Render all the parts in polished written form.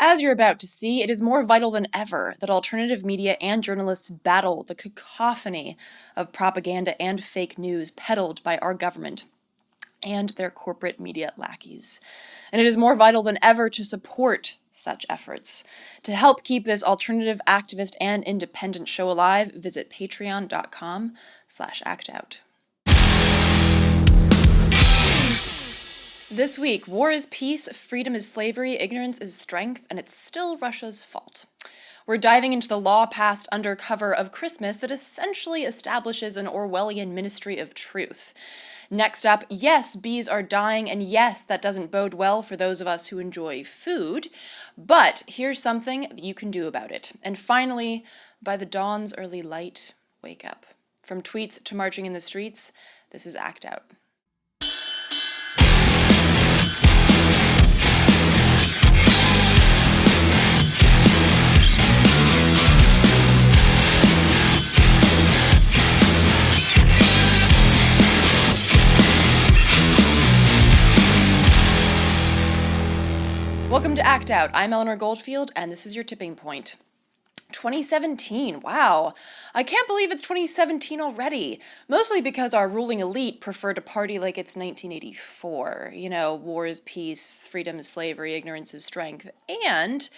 As you're about to see, it is more vital than ever that alternative media and journalists battle the cacophony of propaganda and fake news peddled by our government and their corporate media lackeys. And it is more vital than ever to support such efforts. To help keep this alternative, activist, and independent show alive, visit patreon.com/actout. This week, war is peace, freedom is slavery, ignorance is strength, and it's still Russia's fault. We're diving into the law passed under cover of Christmas that essentially establishes an Orwellian Ministry of Truth. Next up, yes, bees are dying, and yes, that doesn't bode well for those of us who enjoy food, but here's something that you can do about it. And finally, by the dawn's early light, wake up. From tweets to marching in the streets, this is Act Out. Welcome to Act Out. I'm Eleanor Goldfield, and this is your tipping point. 2017, wow. I can't believe it's 2017 already. Mostly because our ruling elite prefer to party like it's 1984. You know, war is peace, freedom is slavery, ignorance is strength, and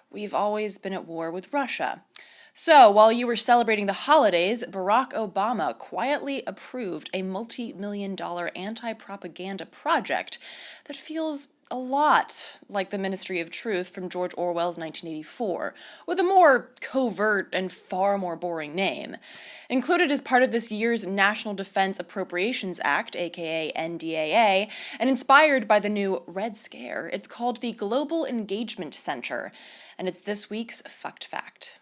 we've always been at war with Russia. So, while you were celebrating the holidays, Barack Obama quietly approved a multi-million-dollar anti-propaganda project that feels a lot like the Ministry of Truth from George Orwell's 1984, with a more covert and far more boring name. Included as part of this year's National Defense Appropriations Act, aka NDAA, and inspired by the new Red Scare, it's called the Global Engagement Center, and it's this week's Fucked Fact.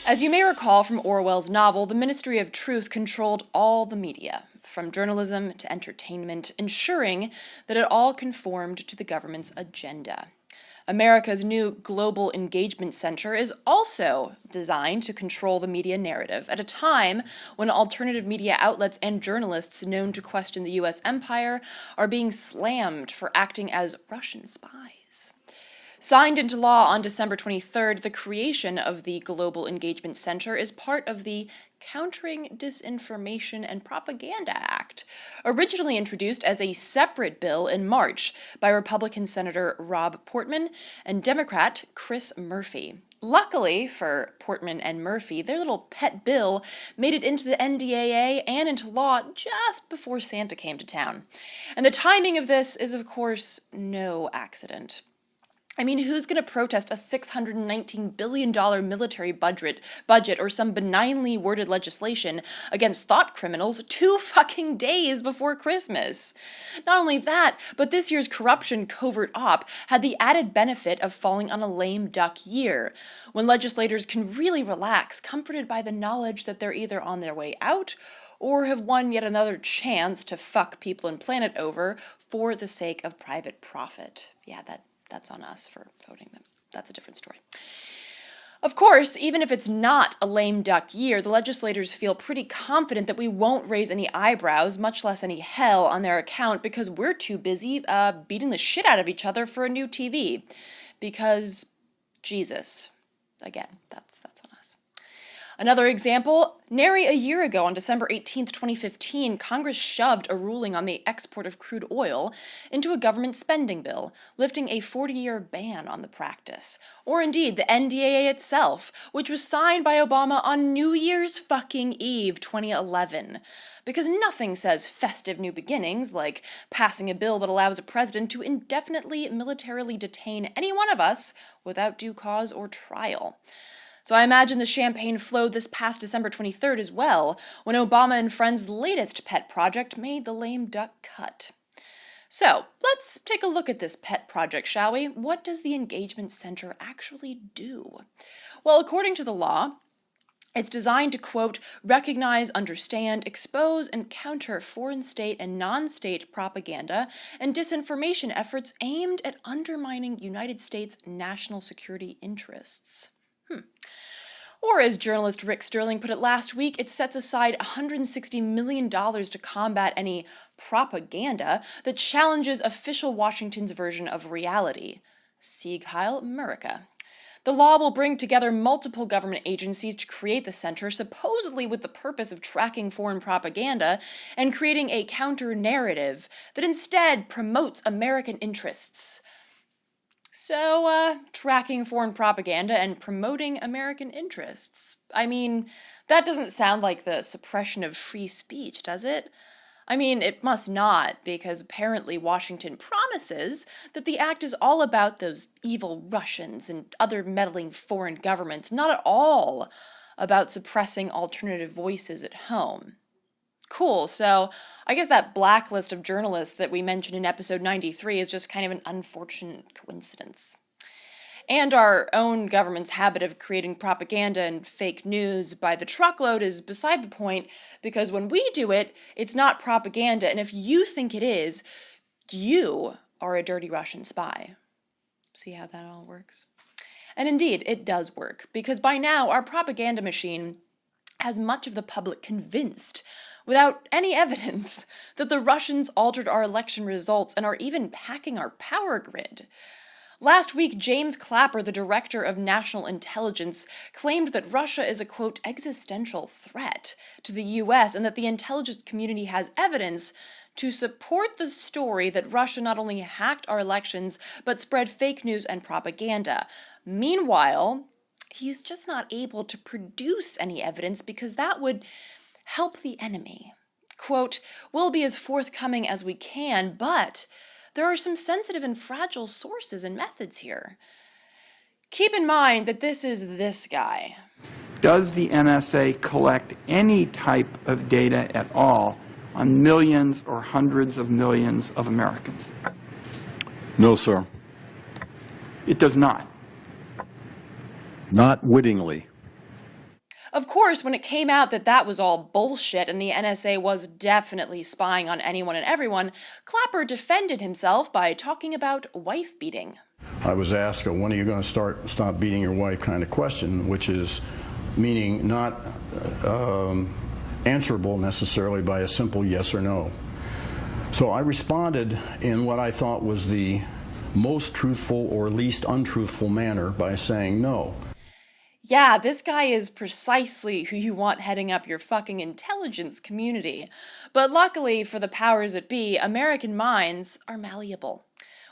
As you may recall from Orwell's novel, the Ministry of Truth controlled all the media, from journalism to entertainment, ensuring that it all conformed to the government's agenda. America's new Global Engagement Center is also designed to control the media narrative at a time when alternative media outlets and journalists known to question the U.S. empire are being slammed for acting as Russian spies. Signed into law on December 23rd, the creation of the Global Engagement Center is part of the Countering Disinformation and Propaganda Act, originally introduced as a separate bill in March by Republican Senator Rob Portman and Democrat Chris Murphy. Luckily for Portman and Murphy, their little pet bill made it into the NDAA and into law just before Santa came to town. And the timing of this is, of course, no accident. I mean, who's going to protest a $619 billion military budget or some benignly worded legislation against thought criminals 2 fucking days before Christmas? Not only that, but this year's corruption covert op had the added benefit of falling on a lame duck year, when legislators can really relax, comforted by the knowledge that they're either on their way out or have won yet another chance to fuck people and planet over for the sake of private profit. Yeah, that's on us for voting them. That's a different story. Of course, even if it's not a lame duck year, the legislators feel pretty confident that we won't raise any eyebrows, much less any hell, on their account because we're too busy beating the shit out of each other for a new TV. Because, Jesus. Again, that's on us. Another example, nary a year ago on December 18th, 2015, Congress shoved a ruling on the export of crude oil into a government spending bill, lifting a 40-year ban on the practice. Or indeed, the NDAA itself, which was signed by Obama on New Year's fucking Eve 2011. Because nothing says festive new beginnings like passing a bill that allows a president to indefinitely militarily detain any one of us without due cause or trial. So I imagine the champagne flowed this past December 23rd as well, when Obama and friends' latest pet project made the lame duck cut. So, let's take a look at this pet project, shall we? What does the Engagement Center actually do? Well, according to the law, it's designed to, quote, recognize, understand, expose, and counter foreign state and non-state propaganda and disinformation efforts aimed at undermining United States national security interests. Or, as journalist Rick Sterling put it last week, it sets aside $160 million to combat any propaganda that challenges official Washington's version of reality. Sieg Heil America. The law will bring together multiple government agencies to create the center, supposedly with the purpose of tracking foreign propaganda and creating a counter-narrative that instead promotes American interests. So, tracking foreign propaganda and promoting American interests. I mean, that doesn't sound like the suppression of free speech, does it? I mean, it must not, because apparently Washington promises that the act is all about those evil Russians and other meddling foreign governments, not at all about suppressing alternative voices at home. Cool, so I guess that blacklist of journalists that we mentioned in episode 93 is just kind of an unfortunate coincidence. And our own government's habit of creating propaganda and fake news by the truckload is beside the point, because when we do it, it's not propaganda, and if you think it is, you are a dirty Russian spy. See how that all works? And indeed, it does work, because by now our propaganda machine has much of the public convinced, without any evidence, that the Russians altered our election results and are even hacking our power grid. Last week, James Clapper, the director of national intelligence, claimed that Russia is a, quote, existential threat to the U.S. and that the intelligence community has evidence to support the story that Russia not only hacked our elections, but spread fake news and propaganda. Meanwhile, he's just not able to produce any evidence because that would help the enemy. Quote, we'll be as forthcoming as we can, but there are some sensitive and fragile sources and methods here. Keep in mind that this is this guy. Does the NSA collect any type of data at all on millions or hundreds of millions of Americans? No, sir. It does not. Not wittingly. Of course, when it came out that that was all bullshit and the NSA was definitely spying on anyone and everyone, Clapper defended himself by talking about wife beating. I was asked, when are you going to stop beating your wife kind of question, which is meaning not answerable necessarily by a simple yes or no. So I responded in what I thought was the most truthful or least untruthful manner by saying no. Yeah, this guy is precisely who you want heading up your fucking intelligence community. But luckily for the powers that be, American minds are malleable.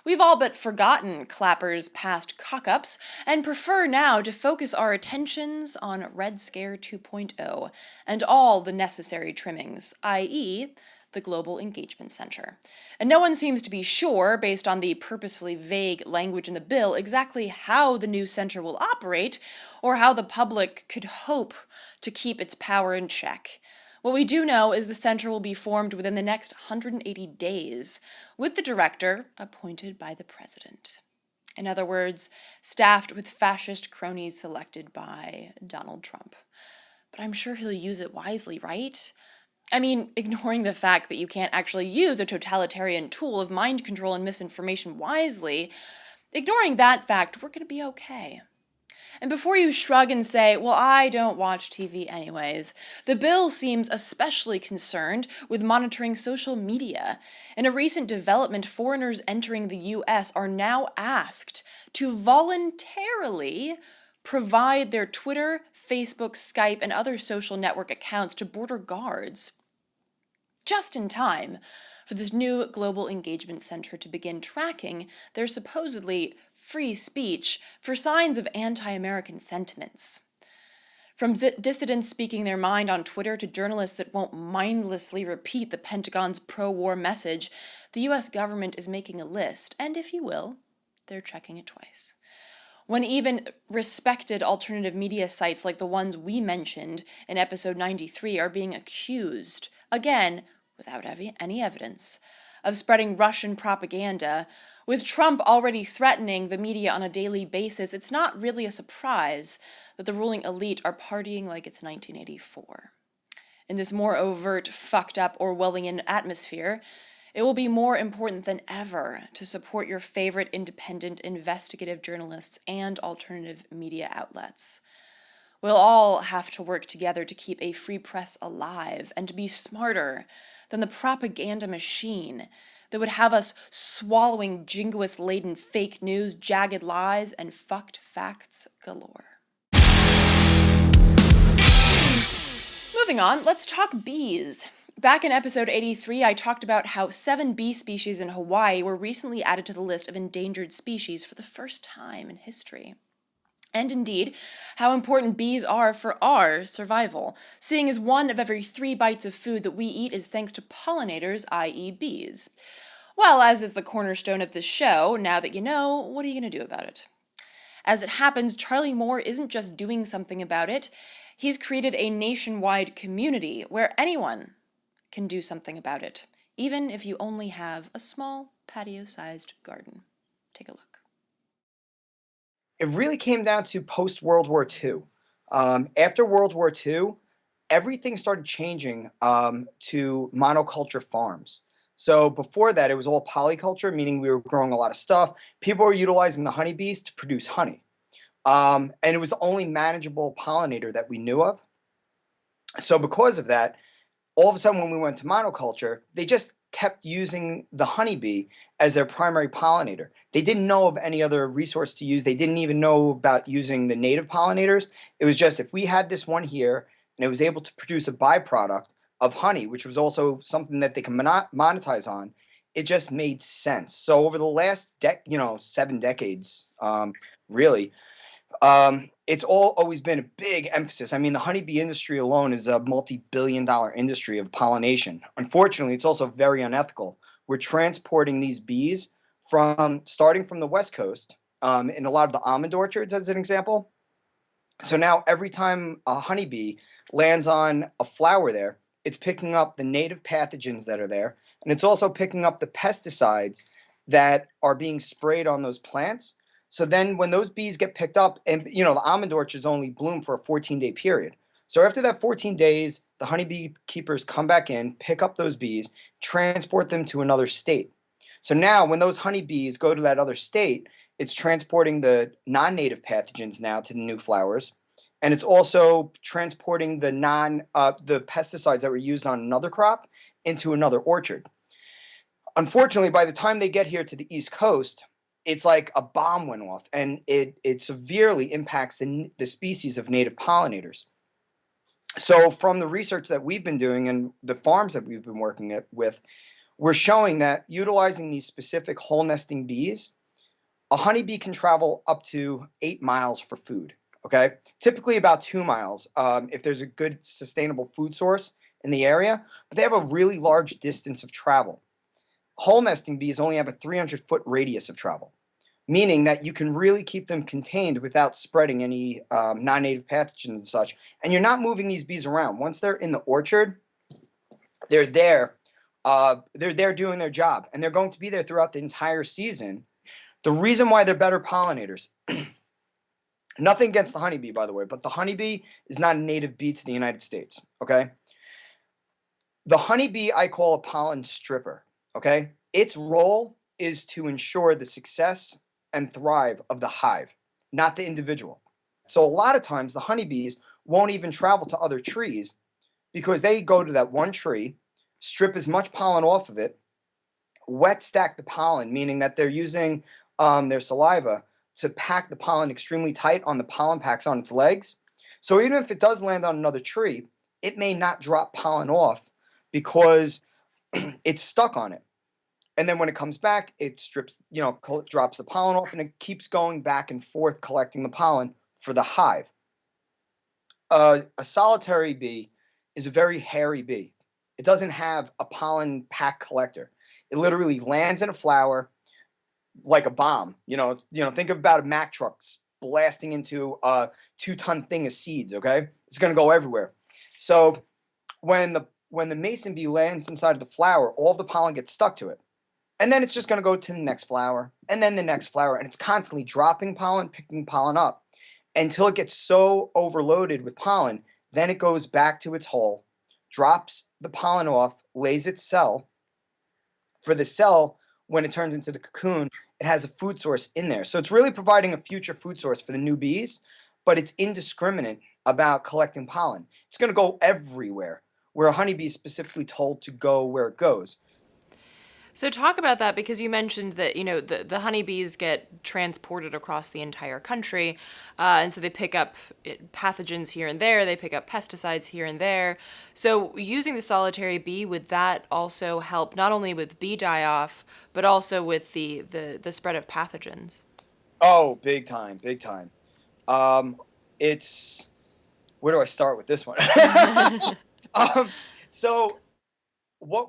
We've all but forgotten Clapper's past cock-ups and prefer now to focus our attentions on Red Scare 2.0 and all the necessary trimmings, i.e., the Global Engagement Center. And no one seems to be sure, based on the purposefully vague language in the bill, exactly how the new center will operate, or how the public could hope to keep its power in check. What we do know is the center will be formed within the next 180 days, with the director appointed by the president. In other words, staffed with fascist cronies selected by Donald Trump. But I'm sure he'll use it wisely, right? I mean, ignoring the fact that you can't actually use a totalitarian tool of mind control and misinformation wisely, ignoring that fact, we're going to be okay. And before you shrug and say, well, I don't watch TV anyways, the bill seems especially concerned with monitoring social media. In a recent development, foreigners entering the U.S. are now asked to voluntarily provide their Twitter, Facebook, Skype, and other social network accounts to border guards, just in time for this new Global Engagement Center to begin tracking their supposedly free speech for signs of anti-American sentiments. From dissidents speaking their mind on Twitter to journalists that won't mindlessly repeat the Pentagon's pro-war message, the U.S. government is making a list, and if you will, they're checking it twice. When even respected alternative media sites like the ones we mentioned in episode 93 are being accused, again, without any evidence, of spreading Russian propaganda, with Trump already threatening the media on a daily basis, it's not really a surprise that the ruling elite are partying like it's 1984. In this more overt, fucked up Orwellian atmosphere, it will be more important than ever to support your favorite independent investigative journalists and alternative media outlets. We'll all have to work together to keep a free press alive and to be smarter than the propaganda machine that would have us swallowing jingoist-laden fake news, jagged lies, and fucked facts galore. Moving on, let's talk bees. Back in episode 83, I talked about how 7 bee species in Hawaii were recently added to the list of endangered species for the first time in history. And indeed, how important bees are for our survival, seeing as 1 of every 3 bites of food that we eat is thanks to pollinators, i.e. bees. Well, as is the cornerstone of this show, now that you know, what are you going to do about it? As it happens, Charlie Moore isn't just doing something about it, he's created a nationwide community where anyone can do something about it, even if you only have a small patio-sized garden. Take a look. It really came down to post-World War II. After World War II, everything started changing to monoculture farms. So before that, it was all polyculture, meaning we were growing a lot of stuff. People were utilizing the honeybees to produce honey. And it was the only manageable pollinator that we knew of. So because of that, all of a sudden when we went to monoculture, they just kept using the honeybee as their primary pollinator. They didn't know of any other resource to use. They didn't even know about using the native pollinators. It was just if we had this one here and it was able to produce a byproduct of honey, which was also something that they can monetize on, it just made sense. So over the last 7 decades, really, it's always been a big emphasis. I mean, the honeybee industry alone is a multi-billion-dollar industry of pollination. Unfortunately, it's also very unethical. We're transporting these bees starting from the West Coast in a lot of the almond orchards, as an example. So now every time a honeybee lands on a flower there, it's picking up the native pathogens that are there, and it's also picking up the pesticides that are being sprayed on those plants. So then when those bees get picked up, and the almond orchards only bloom for a 14-day period. So after that 14 days, the honeybee keepers come back in, pick up those bees, transport them to another state. So now when those honeybees go to that other state, it's transporting the non-native pathogens now to the new flowers. And it's also transporting the pesticides that were used on another crop into another orchard. Unfortunately, by the time they get here to the East Coast, it's like a bomb went off, and it severely impacts the species of native pollinators. So from the research that we've been doing and the farms that we've been working with, we're showing that utilizing these specific hole nesting bees, a honeybee can travel up to 8 miles for food, okay? Typically about 2 miles if there's a good sustainable food source in the area, but they have a really large distance of travel. Hole nesting bees only have a 300-foot radius of travel, meaning that you can really keep them contained without spreading any non-native pathogens and such. And you're not moving these bees around. Once they're in the orchard, they're there. They're there doing their job, and they're going to be there throughout the entire season. The reason why they're better pollinators, nothing against the honeybee, by the way, but the honeybee is not a native bee to the United States, okay? The honeybee I call a pollen stripper. Okay, its role is to ensure the success and thrive of the hive, not the individual. So a lot of times the honeybees won't even travel to other trees because they go to that one tree, strip as much pollen off of it, wet stack the pollen, meaning that they're using their saliva to pack the pollen extremely tight on the pollen packs on its legs. So even if it does land on another tree, it may not drop pollen off because it's stuck on it. And then when it comes back, it strips, drops the pollen off, and it keeps going back and forth collecting the pollen for the hive. A solitary bee is a very hairy bee. It doesn't have a pollen pack collector. It literally lands in a flower like a bomb. Think about a Mack truck blasting into a 2-ton thing of seeds. Okay, it's going to go everywhere. So when the mason bee lands inside of the flower, all the pollen gets stuck to it. And then it's just going to go to the next flower, and then the next flower, and it's constantly dropping pollen, picking pollen up, until it gets so overloaded with pollen, then it goes back to its hole, drops the pollen off, lays its cell. For the cell, when it turns into the cocoon, it has a food source in there. So it's really providing a future food source for the new bees, but it's indiscriminate about collecting pollen. It's going to go everywhere, where a honeybee is specifically told to go where it goes. So talk about that, because you mentioned that, the honeybees get transported across the entire country, and so they pick up pathogens here and there, they pick up pesticides here and there. So using the solitary bee, would that also help not only with bee die-off, but also with the spread of pathogens? Oh, big time, big time. It's Where do I start with this one? um, so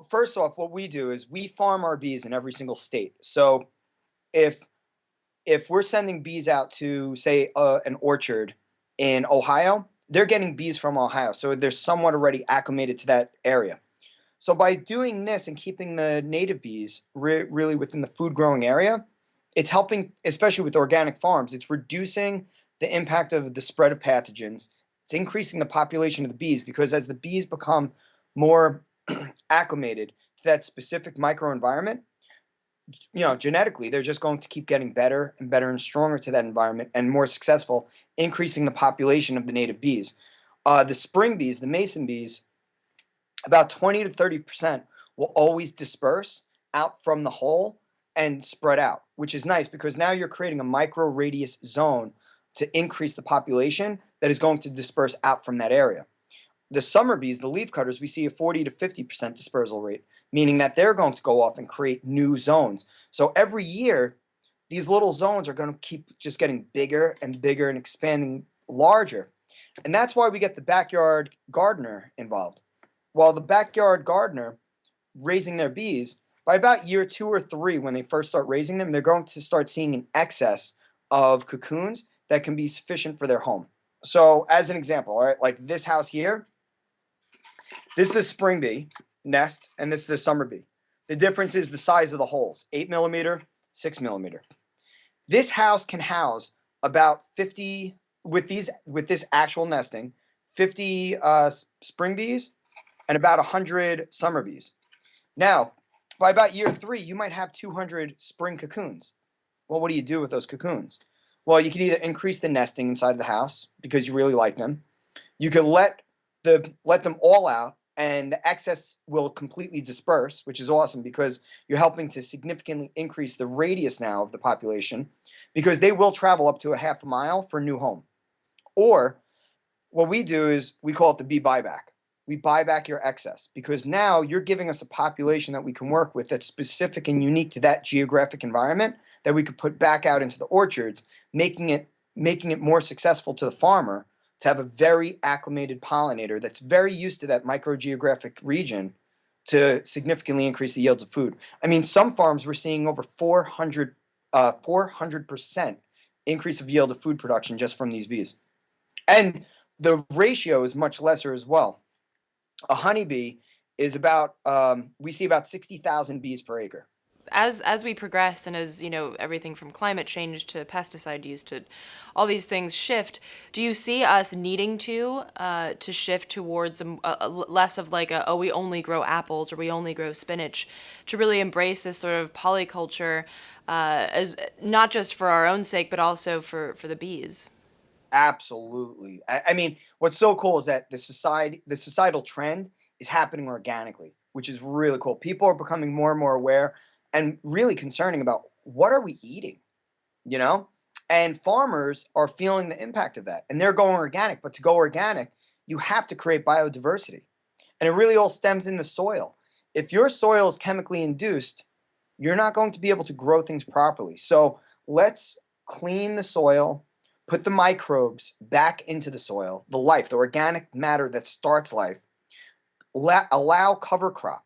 first off, what we do is we farm our bees in every single state. So if we're sending bees out to, say, an orchard in Ohio, they're getting bees from Ohio, so they're somewhat already acclimated to that area. So by doing this and keeping the native bees really within the food growing area, it's helping, especially with organic farms. It's reducing the impact of the spread of pathogens. It's increasing the population of the bees, because as the bees become more acclimated to that specific microenvironment, genetically, they're just going to keep getting better and better and stronger to that environment and more successful, increasing the population of the native bees. The spring bees, the mason bees, about 20 to 30% will always disperse out from the hole and spread out, which is nice because now you're creating a micro radius zone to increase the population that is going to disperse out from that area. The summer bees, the leaf cutters, we see a 40 to 50% dispersal rate, meaning that they're going to go off and create new zones. So every year, these little zones are going to keep just getting bigger and bigger and expanding larger. And that's why we get the backyard gardener involved. While the backyard gardener raising their bees, by about year 2 or 3, when they first start raising them, they're going to start seeing an excess of cocoons that can be sufficient for their home. So as an example, all right, like this house here, this is a spring bee nest, and this is a summer bee. The difference is the size of the holes, 8 millimeter, 6 millimeter. This house can house about 50, with this actual nesting, 50 spring bees and about 100 summer bees. Now, by about year 3, you might have 200 spring cocoons. Well, what do you do with those cocoons? Well, you can either increase the nesting inside the house because you really like them. You can let them all out, and the excess will completely disperse, which is awesome because you're helping to significantly increase the radius now of the population, because they will travel up to a half a mile for a new home. Or what we do is we call it the bee buyback. We buy back your excess because now you're giving us a population that we can work with that's specific and unique to that geographic environment that we could put back out into the orchards, making it more successful to the farmer to have a very acclimated pollinator that's very used to that microgeographic region to significantly increase the yields of food. I mean, some farms we're seeing over 400% increase of yield of food production just from these bees. And the ratio is much lesser as well. A honeybee is about, we see about 60,000 bees per acre. As we progress, and as everything from climate change to pesticide use to all these things shift, do you see us needing to shift towards a less of like we only grow apples or we only grow spinach, to really embrace this sort of polyculture, as not just for our own sake but also for the bees? Absolutely. I mean, what's so cool is that the societal trend is happening organically, which is really cool. People are becoming more and more aware and really concerning about what are we eating, you know? And farmers are feeling the impact of that, and they're going organic. But to go organic, you have to create biodiversity. And it really all stems in the soil. If your soil is chemically induced, you're not going to be able to grow things properly. So let's clean the soil, put the microbes back into the soil, the life, the organic matter that starts life. Allow cover crop.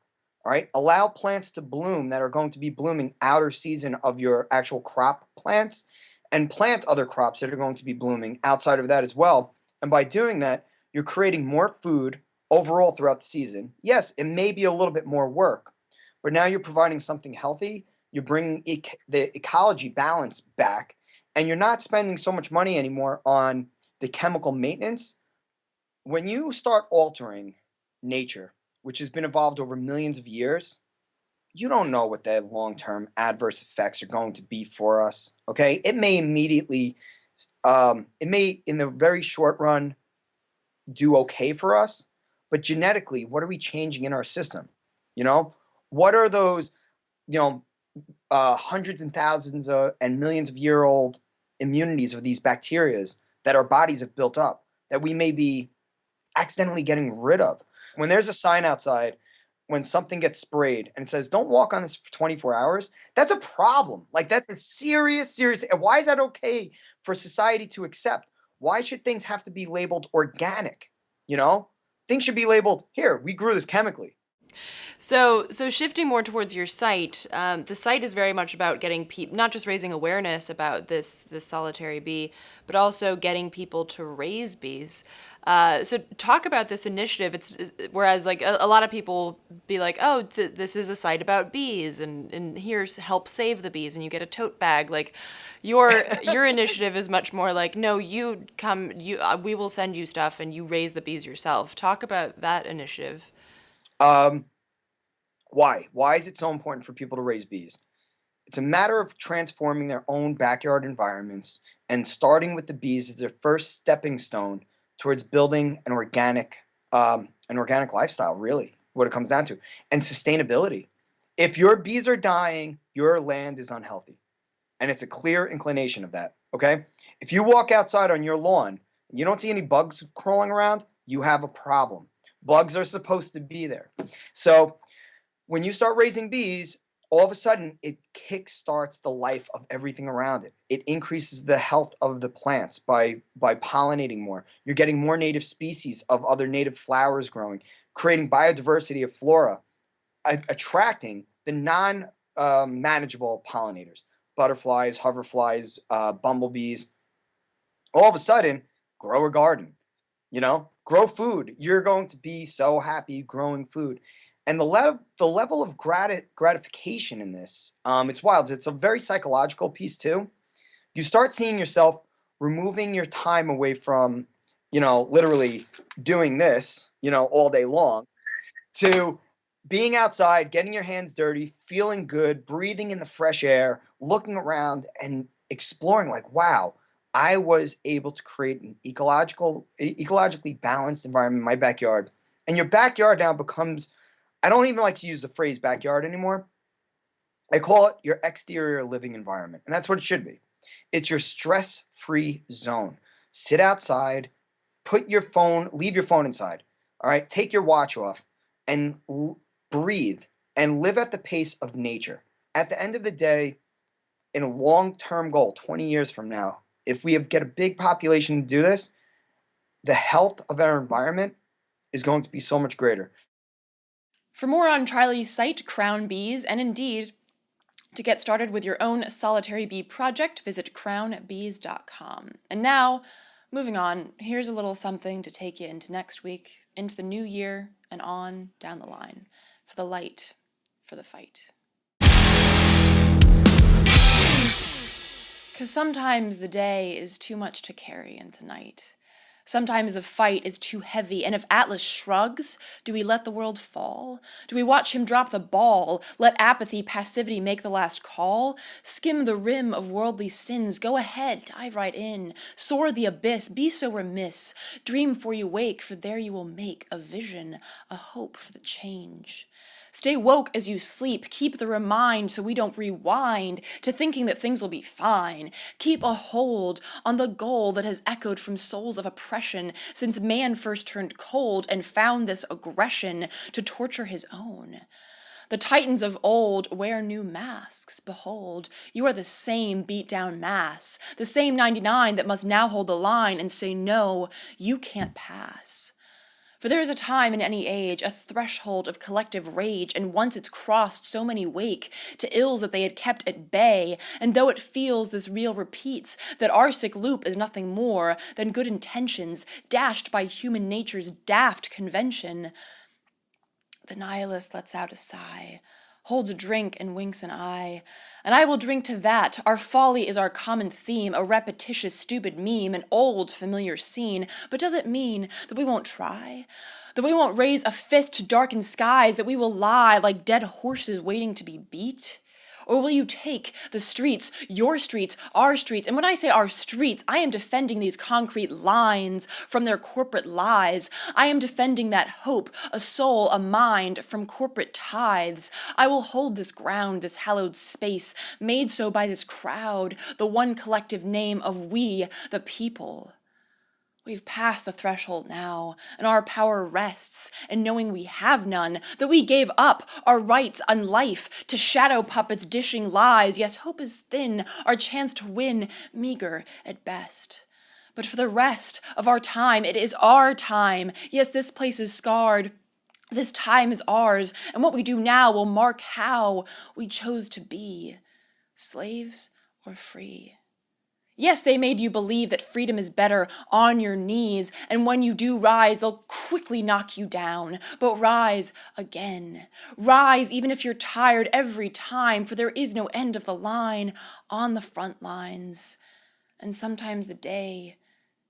All right, allow plants to bloom that are going to be blooming outer season of your actual crop plants, and plant other crops that are going to be blooming outside of that as well. And by doing that, you're creating more food overall throughout the season. Yes, it may be a little bit more work, but now you're providing something healthy. You're bringing the ecology balance back, and you're not spending so much money anymore on the chemical maintenance. When you start altering nature, which has been evolved over millions of years, you don't know what the long-term adverse effects are going to be for us. Okay, it may in the very short run, do okay for us, but genetically, what are we changing in our system? You know, what are those, you know, hundreds and thousands and millions of year old immunities of these bacterias that our bodies have built up that we may be accidentally getting rid of? When there's a sign outside, when something gets sprayed and it says, don't walk on this for 24 hours, that's a problem. Like, that's a serious, serious. And why is that okay for society to accept? Why should things have to be labeled organic? You know, things should be labeled, here, we grew this chemically. So shifting more towards your site, the site is very much about getting people, not just raising awareness about this solitary bee, but also getting people to raise bees. So talk about this initiative. Whereas like a lot of people be like, oh, this is a site about bees, and here's help save the bees, and you get a tote bag. Like your initiative is much more like, no, you come, we will send you stuff, and you raise the bees yourself. Talk about that initiative. Why? Why is it so important for people to raise bees? It's a matter of transforming their own backyard environments, and starting with the bees as their first stepping stone towards building an organic lifestyle, really, what it comes down to. And sustainability. If your bees are dying, your land is unhealthy. And it's a clear inclination of that, okay? If you walk outside on your lawn and you don't see any bugs crawling around, you have a problem. Bugs are supposed to be there. So when you start raising bees, all of a sudden it kickstarts the life of everything around it. It increases the health of the plants by pollinating more. You're getting more native species of other native flowers growing, creating biodiversity of flora, attracting the non-manageable pollinators, butterflies, hoverflies, bumblebees. All of a sudden, grow a garden, you know, grow food. You're going to be so happy growing food. And the level of gratification in this, it's wild. It's a very psychological piece too. You start seeing yourself removing your time away from, you know, literally doing this, you know, all day long, to being outside, getting your hands dirty, feeling good, breathing in the fresh air, looking around and exploring like, wow, I was able to create an ecologically balanced environment in my backyard. And your backyard now becomes, I don't even like to use the phrase backyard anymore. I call it your exterior living environment. And that's what it should be. It's your stress-free zone. Sit outside, leave your phone inside. All right, take your watch off and breathe and live at the pace of nature. At the end of the day, in a long-term goal, 20 years from now, if we get a big population to do this, the health of our environment is going to be so much greater. For more on Charlie's site, Crown Bees, and indeed, to get started with your own solitary bee project, visit crownbees.com. And now, moving on, here's a little something to take you into next week, into the new year, and on down the line. For the light, for the fight. Because sometimes the day is too much to carry into night. Sometimes the fight is too heavy, and if Atlas shrugs, do we let the world fall? Do we watch him drop the ball? Let apathy, passivity make the last call? Skim the rim of worldly sins, go ahead, dive right in. Soar the abyss, be so remiss. Dream for you wake, for there you will make a vision, a hope for the change. Stay woke as you sleep, keep the remind so we don't rewind to thinking that things will be fine. Keep a hold on the goal that has echoed from souls of oppression since man first turned cold and found this aggression to torture his own. The titans of old wear new masks. Behold, you are the same beat-down mass, the same 99 that must now hold the line and say, no, you can't pass. For there is a time in any age, a threshold of collective rage, and once it's crossed, so many wake to ills that they had kept at bay, and though it feels this reel repeats, that our sick loop is nothing more than good intentions dashed by human nature's daft convention. The nihilist lets out a sigh, holds a drink and winks an eye. And I will drink to that. Our folly is our common theme, a repetitious, stupid meme, an old, familiar scene. But does it mean that we won't try? That we won't raise a fist to darken skies? That we will lie like dead horses waiting to be beat? Or will you take the streets, your streets, our streets? And when I say our streets, I am defending these concrete lines from their corporate lies. I am defending that hope, a soul, a mind from corporate tithes. I will hold this ground, this hallowed space, made so by this crowd, the one collective name of we, the people. We've passed the threshold now, and our power rests in knowing we have none, that we gave up our rights on life to shadow puppets dishing lies. Yes, hope is thin, our chance to win meager at best. But for the rest of our time, it is our time. Yes, this place is scarred. This time is ours, and what we do now will mark how we chose to be, slaves or free. Yes, they made you believe that freedom is better on your knees, and when you do rise, they'll quickly knock you down. But rise again. Rise even if you're tired every time, for there is no end of the line on the front lines. And sometimes the day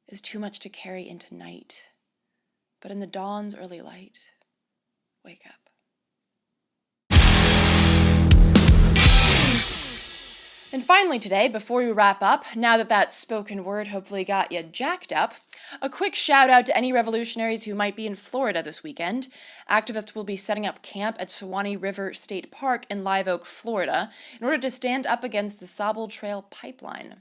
is too much to carry into night. But in the dawn's early light, wake up. And finally today, before we wrap up, now that spoken word hopefully got you jacked up, a quick shout out to any revolutionaries who might be in Florida this weekend. Activists will be setting up camp at Suwannee River State Park in Live Oak, Florida, in order to stand up against the Sabal Trail pipeline,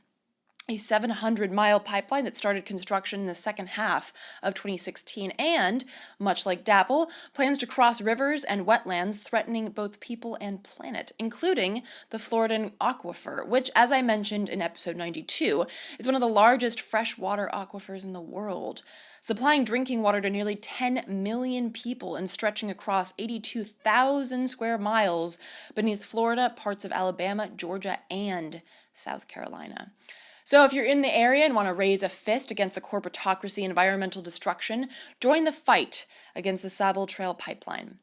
a 700-mile pipeline that started construction in the second half of 2016 and, much like DAPL, plans to cross rivers and wetlands threatening both people and planet, including the Floridan aquifer, which, as I mentioned in episode 92, is one of the largest freshwater aquifers in the world, supplying drinking water to nearly 10 million people and stretching across 82,000 square miles beneath Florida, parts of Alabama, Georgia, and South Carolina. So if you're in the area and want to raise a fist against the corporatocracy and environmental destruction, join the fight against the Sabal Trail pipeline.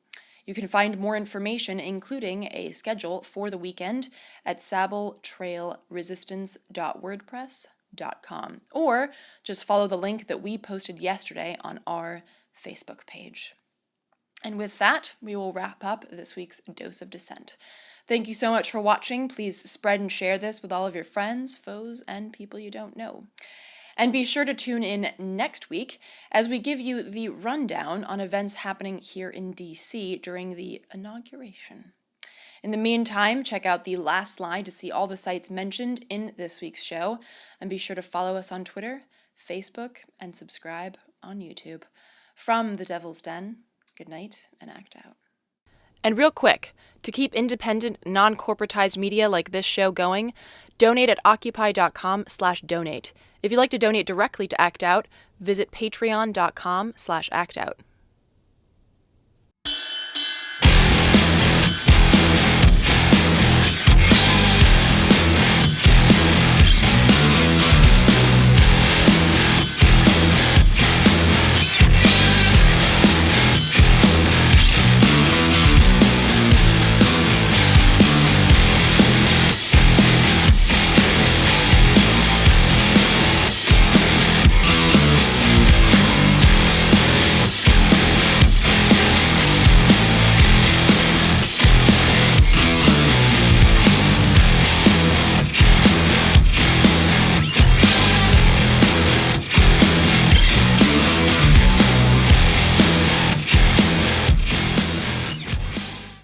You can find more information, including a schedule for the weekend, at sabaltrailresistance.wordpress.com, or just follow the link that we posted yesterday on our Facebook page. And with that, we will wrap up this week's Dose of Dissent. Thank you so much for watching. Please spread and share this with all of your friends, foes, and people you don't know. And be sure to tune in next week as we give you the rundown on events happening here in DC during the inauguration. In the meantime, check out the last slide to see all the sites mentioned in this week's show, and be sure to follow us on Twitter, Facebook, and subscribe on YouTube. From the Devil's Den, good night and act out. And real quick, to keep independent, non-corporatized media like this show going, donate at Occupy.com/donate. If you'd like to donate directly to Act Out, visit Patreon.com/actout.